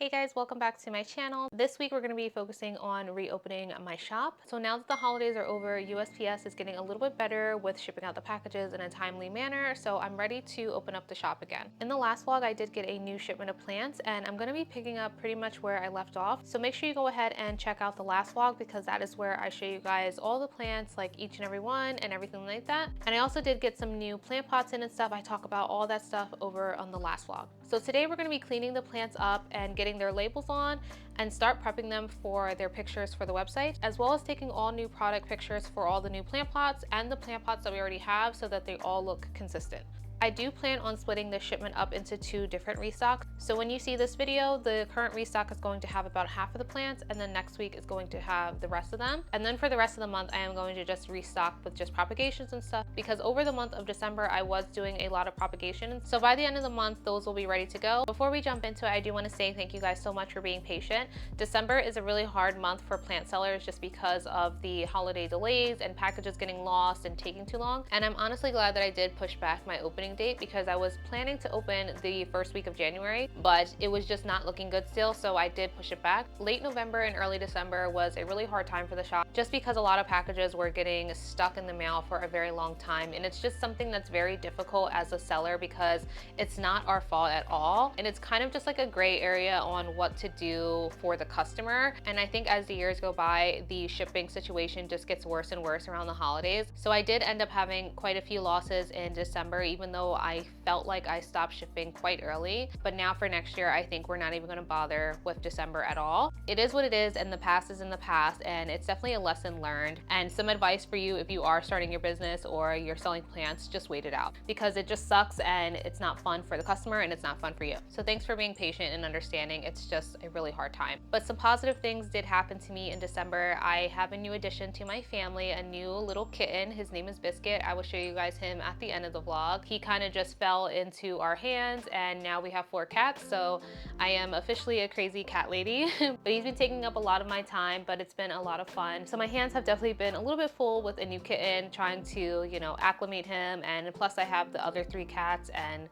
Hey guys, welcome back to my channel. This week we're going to be focusing on reopening my shop. So now that the holidays are over, USPS is getting a little bit better with shipping out the packages in a timely manner, so I'm ready to open up the shop again. In the last vlog, I did get a new shipment of plants, and I'm going to be picking up pretty much where I left off. So make sure you go ahead and check out the last vlog because that is where I show you guys all the plants, like each and every one and everything like that. And I also did get some new plant pots in and stuff. I talk about all that stuff over on the last vlog. So today we're going to be cleaning the plants up and getting their labels on and start prepping them for their pictures for the website, as well as taking all new product pictures for all the new plant pots and the plant pots that we already have so that they all look consistent. I do plan on splitting the shipment up into 2 different restocks. So when you see this video, the current restock is going to have about half of the plants, and then next week is going to have the rest of them. And then for the rest of the month, I am going to just restock with just propagations and stuff, because over the month of December, I was doing a lot of propagation. So by the end of the month, those will be ready to go. Before we jump into it, I do want to say thank you guys so much for being patient. December is a really hard month for plant sellers just because of the holiday delays and packages getting lost and taking too long. And I'm honestly glad that I did push back my opening date because I was planning to open the first week of January, but it was just not looking good still, so I did push it back. Late November and early December was a really hard time for the shop just because a lot of packages were getting stuck in the mail for a very long time, and it's just something that's very difficult as a seller because it's not our fault at all, and it's kind of just like a gray area on what to do for the customer. And I think as the years go by, the shipping situation just gets worse and worse around the holidays. So I did end up having quite a few losses in December, even though I felt like I stopped shipping quite early. But now for next year, I think we're not even going to bother with December at all. It is what it is, and the past is in the past, and it's definitely a lesson learned. And some advice for you if you are starting your business or you're selling plants, just wait it out because it just sucks and it's not fun for the customer and it's not fun for you. So thanks for being patient and understanding. It's just a really hard time. But some positive things did happen to me in December. I have a new addition to my family, a new little kitten. His name is Biscuit. I will show you guys him at the end of the vlog. He kind of just fell into our hands, and now we have 4 cats, so I am officially a crazy cat lady. But he's been taking up a lot of my time, but it's been a lot of fun. So my hands have definitely been a little bit full with a new kitten, trying to, acclimate him, and plus I have the other 3 cats, and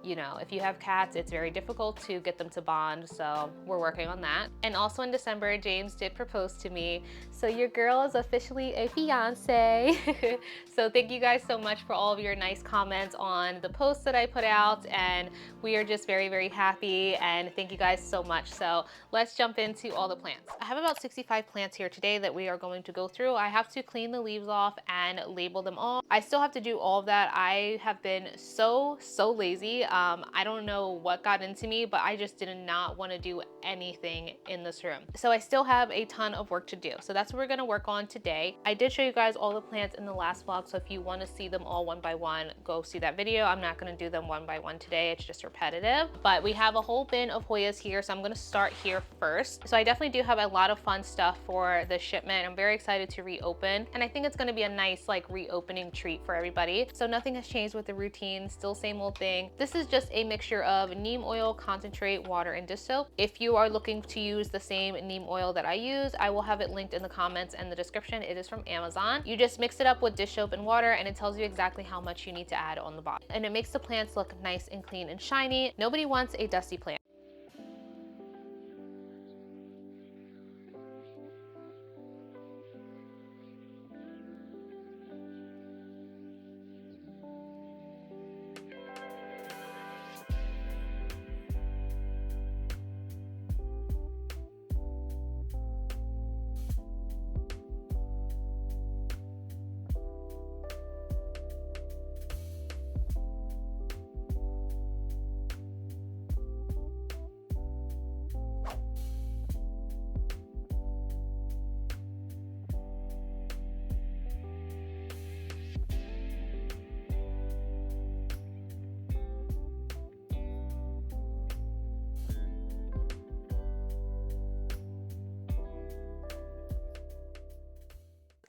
if you have cats, it's very difficult to get them to bond, so we're working on that. And also in December, James did propose to me, so your girl is officially a fiance. So thank you guys so much for all of your nice comments on the posts that I put out, and we are just very, very happy, and thank you guys so much. So let's jump into all the plants. I have about 65 plants here today that we are going to go through. I have to clean the leaves off and label them all. I still have to do all of that. I have been so lazy. I don't know what got into me, but I just did not want to do anything in this room. So I still have a ton of work to do. So that's what we're going to work on today. I did show you guys all the plants in the last vlog, so if you want to see them all one by one, go see that video. I'm not going to do them one by one today. It's just repetitive. But we have a whole bin of Hoyas here, so I'm going to start here first. So I definitely do have a lot of fun stuff for the shipment. I'm very excited to reopen, and I think it's going to be a nice reopening treat for everybody. So nothing has changed with the routine, still same old thing. This is just a mixture of neem oil, concentrate, water, and dish soap. If you are looking to use the same neem oil that I use, I will have it linked in the comments and the description. It is from Amazon. You just mix it up with dish soap and water, and it tells you exactly how much you need to add on the bottom. And it makes the plants look nice and clean and shiny. Nobody wants a dusty plant.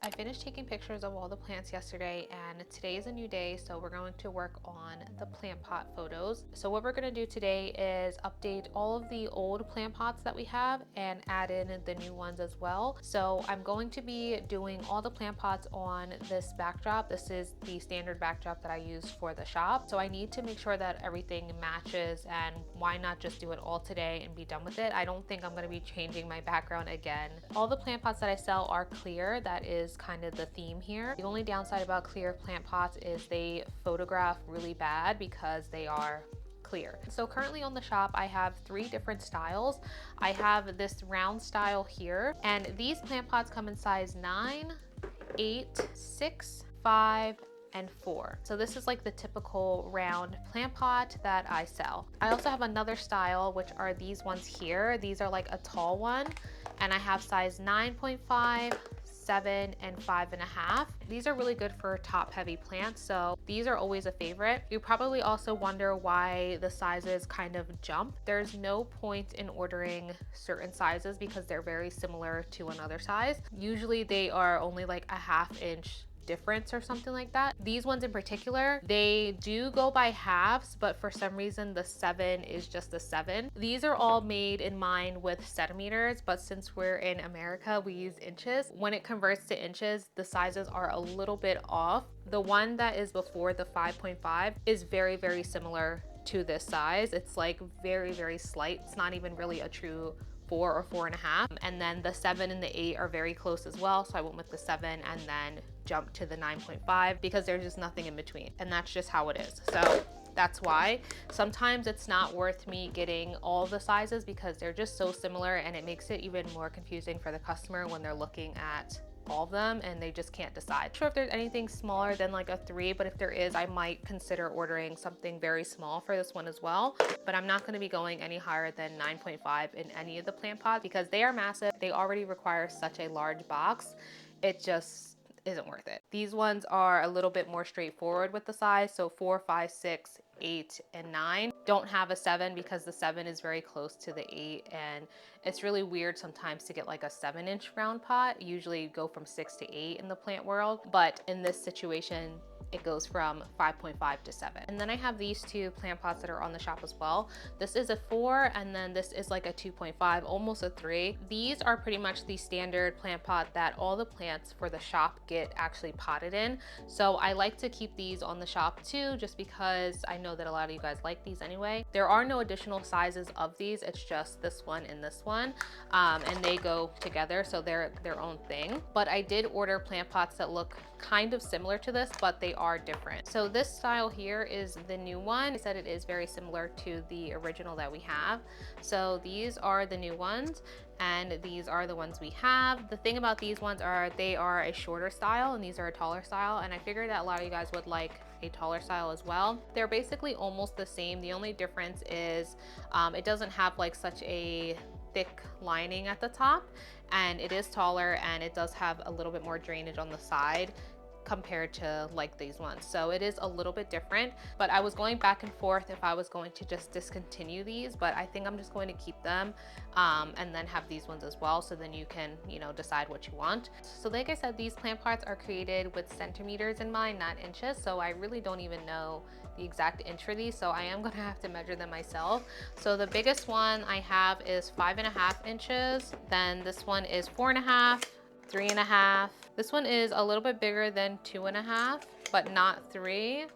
I finished taking pictures of all the plants yesterday, and today is a new day, so we're going to work on the plant pot photos. So what we're going to do today is update all of the old plant pots that we have and add in the new ones as well. So I'm going to be doing all the plant pots on this backdrop. This is the standard backdrop that I use for the shop. So I need to make sure that everything matches, and why not just do it all today and be done with it? I don't think I'm going to be changing my background again. All the plant pots that I sell are clear. That is kind of the theme here. The only downside about clear plant pots is they photograph really bad because they are clear. So currently on the shop, I have 3 different styles. I have this round style here, and these plant pots come in size 9, 8, 6, 5, and 4. So this is like the typical round plant pot that I sell. I also have another style, which are these ones here. These are like a tall one, and I have size 9.5, 7, and 5.5. These are really good for top heavy plants, so these are always a favorite. You probably also wonder why the sizes kind of jump. There's no point in ordering certain sizes because they're very similar to another size. Usually they are only like a ½ inch difference or something like that. These ones in particular, they do go by halves, but for some reason the 7 is just a 7. These are all made in mind with centimeters, but since we're in America, we use inches. When it converts to inches, the sizes are a little bit off. The one that is before the 5.5 is very, very similar to this size. It's like very, very slight. It's not even really a true 4 or 4.5. And then the 7 and the 8 are very close as well. So I went with the 7 and then jumped to the 9.5 because there's just nothing in between. And that's just how it is. So that's why sometimes it's not worth me getting all the sizes because they're just so similar, and it makes it even more confusing for the customer when they're looking at all of them and they just can't decide. Not sure if there's anything smaller than like a 3, but if there is, I might consider ordering something very small for this one as well. But I'm not going to be going any higher than 9.5 in any of the plant pots because they are massive. They already require such a large box. It just isn't worth it. These ones are a little bit more straightforward with the size. So 4, 5, 6, 8, and 9 don't have a 7 because the 7 is very close to the 8, and it's really weird sometimes to get like a 7-inch round pot. Usually you go from 6 to 8 in the plant world, but in this situation it goes from 5.5 to 7. And then I have these 2 plant pots that are on the shop as well. This is a 4, and then this is like a 2.5, almost a 3. These are pretty much the standard plant pot that all the plants for the shop get actually potted in. So I like to keep these on the shop too, just because I know that a lot of you guys like these anyway. There are no additional sizes of these. It's just this one and this one, and they go together, so they're their own thing. But I did order plant pots that look kind of similar to this, but they are different. So this style here is the new one. I said it is very similar to the original that we have. So these are the new ones, and these are the ones we have. The thing about these ones are they are a shorter style and these are a taller style, and I figured that a lot of you guys would like a taller style as well. They're basically almost the same. The only difference is it doesn't have like such a thick lining at the top, and it is taller, and it does have a little bit more drainage on the side compared to like these ones. So it is a little bit different, but I was going back and forth if I was going to just discontinue these, but I think I'm just going to keep them and then have these ones as well, so then you can, you know, decide what you want. So like I said, these plant pots are created with centimeters in mind, not inches, so I really don't even know the exact inch for these, so I am gonna have to measure them myself. So the biggest one I have is 5.5 inches, then this one is 4.5, 3.5. This one is a little bit bigger than 2.5, but not 3.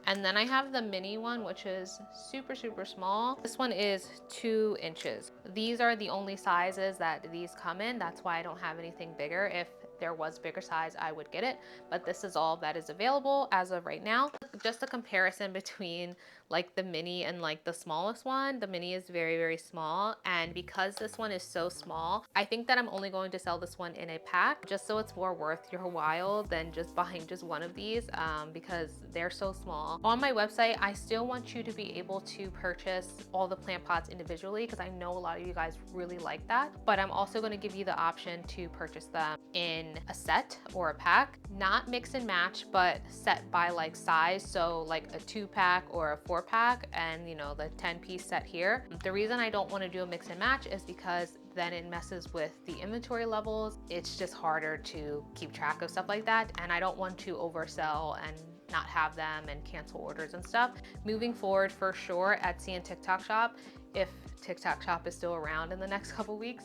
And then I have the mini one, which is super, super small. This one is 2 inches. These are the only sizes that these come in. That's why I don't have anything bigger. If there was bigger size, I would get it, but this is all that is available as of right now. Just a comparison between like the mini and like the smallest one. The mini is very, very small, and because this one is so small, I think that I'm only going to sell this one in a pack, just so it's more worth your while than just buying just one of these, because they're so small. On my website, I still want you to be able to purchase all the plant pots individually, because I know a lot of you guys really like that, but I'm also going to give you the option to purchase them in a set or a pack, not mix and match, but set by like size. So like a 2-pack or a 4-pack, and you know, the 10-piece set here. The reason I don't want to do a mix and match is because then it messes with the inventory levels. It's just harder to keep track of stuff like that, and I don't want to oversell and not have them and cancel orders and stuff. Moving forward, for sure, Etsy and TikTok Shop, if TikTok Shop is still around in the next couple weeks,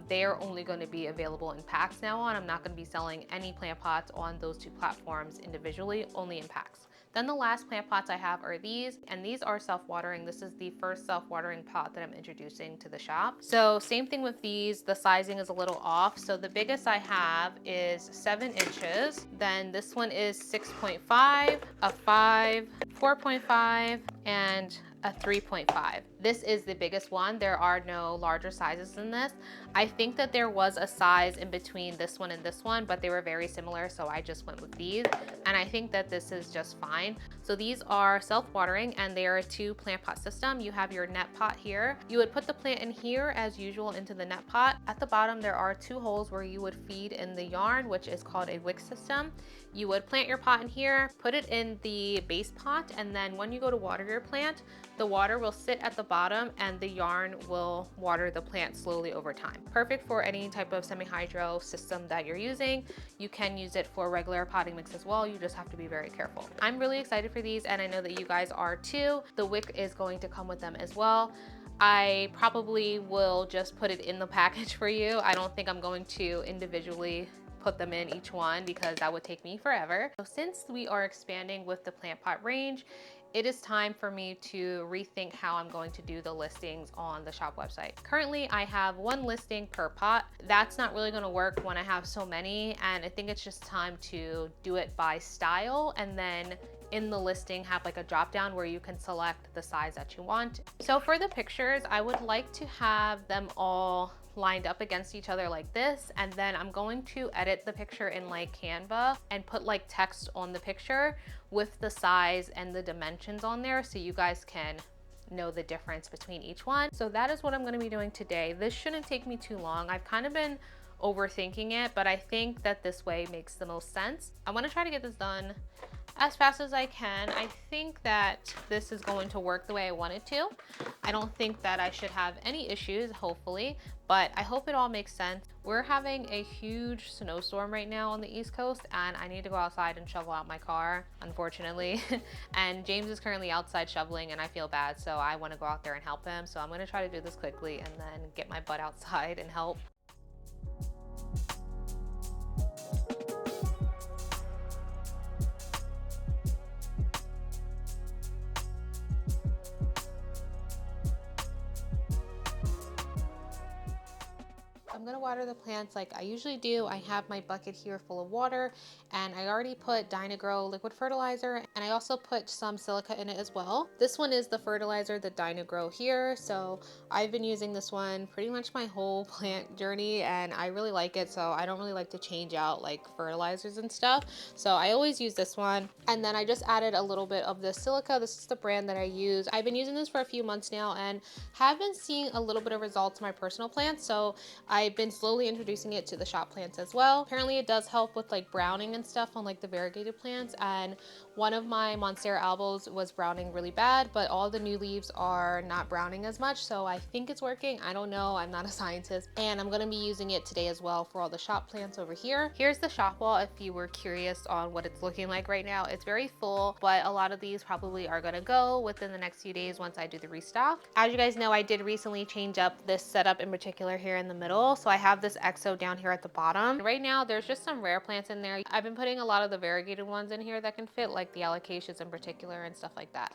they are only going to be available in packs now on. I'm not going to be selling any plant pots on those two platforms individually, only in packs. Then the last plant pots I have are these, and these are self-watering. This is the first self-watering pot that I'm introducing to the shop. So same thing with these, the sizing is a little off. So the biggest I have is 7 inches. Then this one is 6.5, a 5, 4.5, and a 3.5. This is the biggest one. There are no larger sizes than this. I think that there was a size in between this one and this one, but they were very similar, so I just went with these, and I think that this is just fine. So these are self-watering, and they are a 2 plant pot system. You have your net pot here. You would put the plant in here as usual into the net pot. At the bottom there are 2 holes where you would feed in the yarn, which is called a wick system. You would plant your pot in here, put it in the base pot, and then when you go to water your plant, the water will sit at the bottom and the yarn will water the plant slowly over time. Perfect for any type of semi-hydro system that you're using. You can use it for regular potting mix as well. You just have to be very careful. I'm really excited for these, and I know that you guys are too. The wick is going to come with them as well. I probably will just put it in the package for you. I don't think I'm going to individually put them in each one because that would take me forever. So since we are expanding with the plant pot range, it is time for me to rethink how I'm going to do the listings on the shop website. Currently, I have 1 listing per pot. That's not really gonna work when I have so many, and I think it's just time to do it by style, and then in the listing have like a drop down where you can select the size that you want. So for the pictures, I would like to have them all lined up against each other like this, and then I'm going to edit the picture in like Canva and put like text on the picture with the size and the dimensions on there so you guys can know the difference between each one. So that is what I'm going to be doing today. This shouldn't take me too long. I've kind of been overthinking it, but I think that this way makes the most sense. I want to try to get this done as fast as I can. I think that this is going to work the way I want it to. I don't think that I should have any issues, hopefully, but I hope it all makes sense. We're having a huge snowstorm right now on the East Coast, and I need to go outside and shovel out my car, unfortunately. And James is currently outside shoveling, and I feel bad, so I want to go out there and help him. So I'm going to try to do this quickly and then get my butt outside and help. I'm gonna water the plants like I usually do. I have my bucket here full of water, and I already put Dynagrow liquid fertilizer, and I also put some silica in it as well. This one is the fertilizer, the Dynagrow here. So I've been using this one pretty much my whole plant journey, and I really like it. So I don't really like to change out like fertilizers and stuff. So I always use this one. And then I just added a little bit of the silica. This is the brand that I use. I've been using this for a few months now and have been seeing a little bit of results in my personal plants. So I've been slowly introducing it to the shop plants as well. Apparently it does help with like browning and stuff on like the variegated plants, and one of my Monstera albos was browning really bad, but all the new leaves are not browning as much, so I think it's working. I don't know, I'm not a scientist, and I'm gonna be using it today as well for all the shop plants over here. Here's the shop wall if you were curious on what it's looking like right now. It's very full, but a lot of these probably are gonna go within the next few days once I do the restock. As you guys know, I did recently change up this setup in particular here in the middle. So I have this EXO down here at the bottom. Right now, there's just some rare plants in there. I've been putting a lot of the variegated ones in here that can fit, like the alocasias in particular and stuff like that.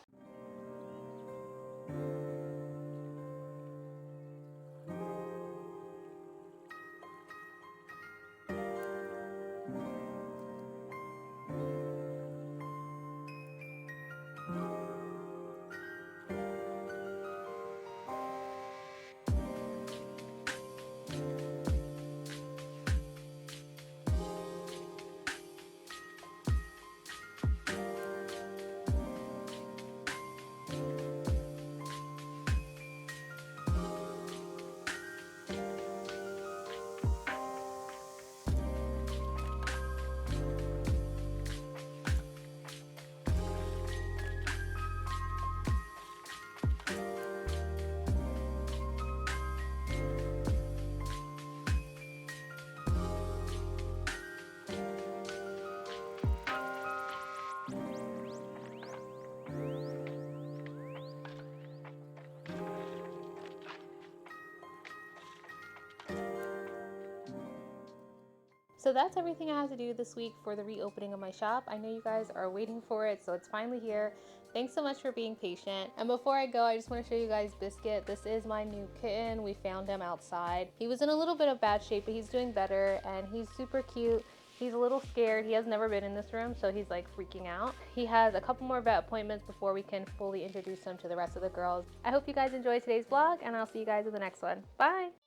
So that's everything I have to do this week for the reopening of my shop. I know you guys are waiting for it, so it's finally here. Thanks so much for being patient. And before I go, I just want to show you guys Biscuit. This is my new kitten. We found him outside. He was in a little bit of bad shape, but he's doing better and he's super cute. He's a little scared. He has never been in this room, so he's like freaking out. He has a couple more vet appointments before we can fully introduce him to the rest of the girls. I hope you guys enjoyed today's vlog, and I'll see you guys in the next one. Bye!